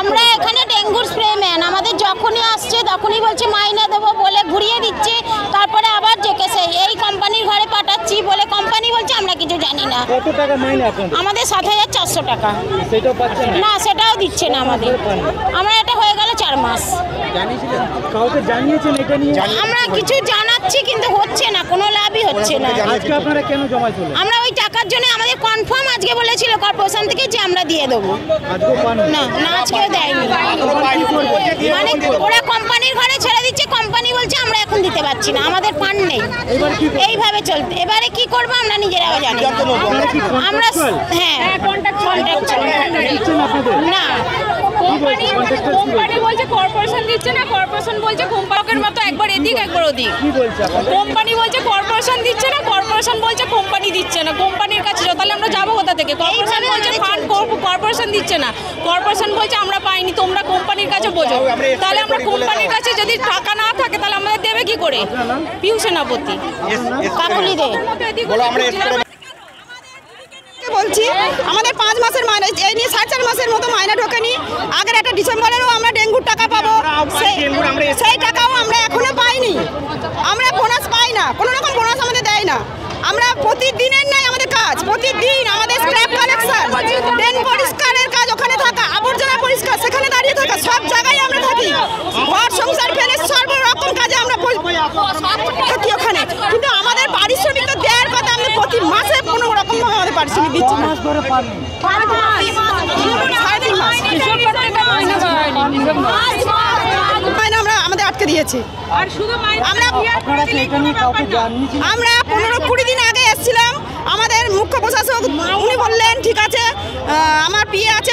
আমরা এখানে ডেঙ্গুর স্প্রে ম্যান, আমাদের যখনই আসছে তখনই বলছে মাইনে দেবো বলে ঘুরিয়ে দিচ্ছে, তারপরে আবার জেকে এই কোম্পানির ঘরে পাঠাচ্ছি বলে কোম্পানি বলছে আমরা কিছু জানি না। কত টাকা মাইনে আপনাদের? আমাদের 7,400 টাকা। সেটাও পাচ্ছেন না? সেটাও দিচ্ছে না আমাদের। আমরা এটা হয়ে গেল 4 মাস। কাউকে জানিয়েছেন এটা নিয়ে? আমরা কিছু জানাচ্ছি কিন্তু হচ্ছে না, কোনো লাভই হচ্ছে না। আজকে আপনারা কেন জমা চলে? আমরা ওই টাকার জন্য আমাদের কনফার্ম আজকে বলেছিল কর্পোরেশন থেকে যে আমরা দিয়ে দেবো। না না, আজকেও দেয়নি। মানে ওরা কোম্পানির ঘরে ছেড়ে দিচ্ছে, কোম্পানি বলছে আমরা এখন দিতে পারছি না, আমাদের ফান্ড নেই। এইভাবে চলতে এবারে কি করবো আমরা নিজেরাও জানি না। আমরা হ্যাঁ না, কোম্পানি বলছে কর্পোরেশন দিচ্ছে না, কর্পোরেশন বলছে কোম্পানির মতো একবার এদিক একবার ওদিক। কোম্পানি বলছে কর্পোরেশন দিচ্ছে না, কর্পোরেশন বলছে কোম্পানি দিচ্ছে না। কোম্পানির কাছে তাহলে আমরা যাবো কোথা থেকে? কর্পোরেশন বলছে ফান্ড কর্পোরেশন দিচ্ছে না, কর্পোরেশন বলছে আমরা পাইনি, তোমরা কোম্পানির কাছে বোঝো। তাহলে আমরা কোম্পানির কাছে যদি টাকা না থাকে তাহলে আমাদের দেবে কি করে? পিউ সেনাপতি কাকুলি দে বলছি আমাদের 5 মাসের মাইনে এই নিয়ে 4.5 মাসের মতো মাইনে ঢোকেনি। আগের একটা ডিসেম্বরেরও আমরা ডেঙ্গুর টাকা পাবো, সেই টাকাও আমরা এখনো পাইনি। আমরা বোনাস পাই না, কোনো রকম বোনাস আমাদের দেয় না। আমরা প্রতিদিনের নাই আমাদের কাজ, প্রতিদিন আমাদের স্ক্র্যাপ কালেকশন, ড্রেন পরিষ্কারের কাজ, ওখানে থাকা আবর্জনা পরিষ্কার, সেখানে দাঁড়িয়ে থাকা, সব জায়গায় আমরা থাকি। ঘর সংসার ফেলে সর্বরকম কাজে আমরা থাকি ওখানে, কিন্তু আমাদের পারিশ্রমিক তো দেওয়ার কথা। আমরা প্রতি মাসে কোনো রকম আমাদের পারিশ্রমিক দিচ্ছি না। আমরা আমাদের আটকে দিয়েছে। আমরা 15-20 দিন আগে এসেছিলাম, আমাদের মুখ্য প্রশাসক উনি বললেন ঠিক আছে আমার পিএ আছে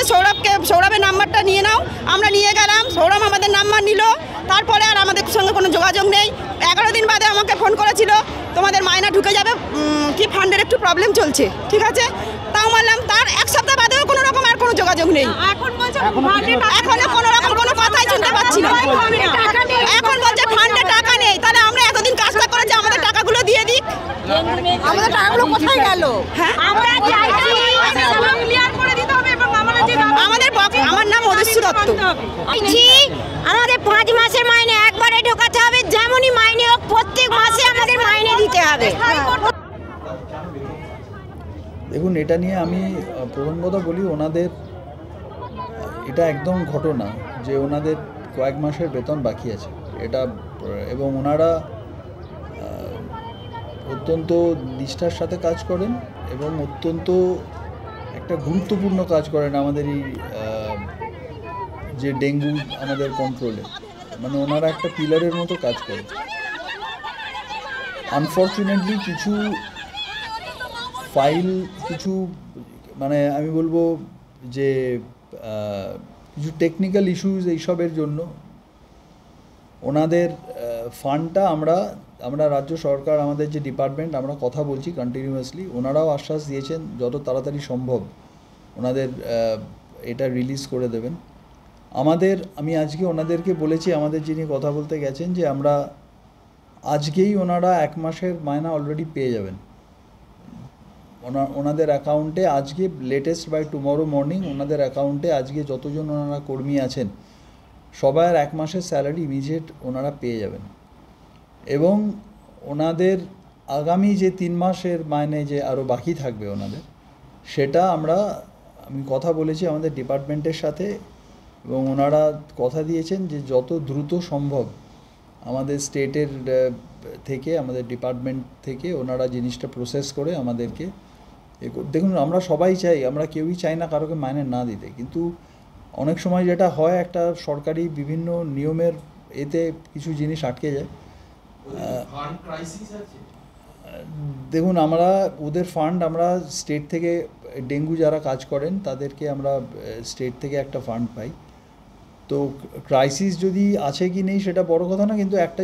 সৌরভের নাম্বারটা নিয়ে নাও। আমরা নিয়ে গেলাম, সৌরভ আমাদের নাম্বার নিল, তারপরে আর আমাদের সঙ্গে কোনো যোগাযোগ নেই। 11 দিন বাদে আমাকে ফোন করেছিল তোমাদের মাইনা ঢুকে যাবে, কি ফান্ডের একটু প্রবলেম চলছে, ঠিক আছে তাও মানলাম। তার 1 সপ্তাহ বাদেও কোনো রকম আর কোনো যোগাযোগ নেই। এখনো কোনো রকম কোনো কথাই শুনতে পাচ্ছি না। এখন বলছে ফান্ডে টাকা নেই, তাহলে আমরা এতদিন কাজটা করেছি আমাদের টাকাগুলো দিয়ে দিক। আমাদের টাকাগুলো কোথায় গেল? হ্যাঁ আমার নাম মধুশ্রী দত্ত। আমাদের 5 মাসের মাইনে একবারে ঢোকাতে হবে, যেমনই মাইনে হোক প্রত্যেক মাসে আমাদের মাইনে দিতে হবে। দেখুন, এটা নিয়ে আমি প্রথম কথা বলি, ওনাদের এটা একদম ঘটনা যে ওনাদের কয়েক মাসের বেতন বাকি আছে এটা, এবং ওনারা অত্যন্ত নিষ্ঠার সাথে কাজ করেন এবং অত্যন্ত একটা গুরুত্বপূর্ণ কাজ করেন আমাদের এই যে ডেঙ্গু আমাদের কন্ট্রোলে। মানে ওনারা একটা পিলারের মতো কাজ করেন। আনফর্চুনেটলি কিছু ফাইল, কিছু মানে আমি বলবো যে কিছু টেকনিক্যাল ইস্যুস এইসবের জন্য ওনাদের ফান্ডটা আমরা রাজ্য সরকার, আমাদের যে ডিপার্টমেন্ট, আমরা কথা বলছি কন্টিনিউয়াসলি। ওনারাও আশ্বাস দিয়েছেন যত তাড়াতাড়ি সম্ভব ওনাদের এটা রিলিজ করে দেবেন। আমি আজকে ওনাদেরকে বলেছি, আমাদের যিনি কথা বলতে গেছেন, যে আমরা আজকেই ওনারা 1 মাসের মায়না অলরেডি পেয়ে যাবেন ওনাদের অ্যাকাউন্টে। আজকে লেটেস্ট বাই টুমরো মর্নিং ওনাদের অ্যাকাউন্টে আজকে যতজন ওনারা কর্মী আছেন সবার 1 মাসের স্যালারি ইমিডিয়েট ওনারা পেয়ে যাবেন। এবং ওনাদের আগামী যে 3 মাসের মাইনে যে আরও বাকি থাকবে ওনাদের, সেটা আমি কথা বলেছি আমাদের ডিপার্টমেন্টের সাথে, এবং ওনারা কথা দিয়েছেন যে যত দ্রুত সম্ভব আমাদের স্টেটের থেকে, আমাদের ডিপার্টমেন্ট থেকে ওনারা জিনিসটা প্রসেস করে আমাদেরকে দেখুন, আমরা সবাই চাই, আমরা কেউই চাই না কারোকে মাইনে না দিতে, কিন্তু অনেক সময় যেটা হয় একটা সরকারি বিভিন্ন নিয়মের এতে কিছু জিনিস আটকে যায়। দেখুন, আমরা ওদের ফান্ড আমরা স্টেট থেকে, ডেঙ্গু যারা কাজ করেন তাদেরকে আমরা স্টেট থেকে একটা ফান্ড পাই। তো ক্রাইসিস যদি আছে কি নেই সেটা বড় কথা না, কিন্তু একটা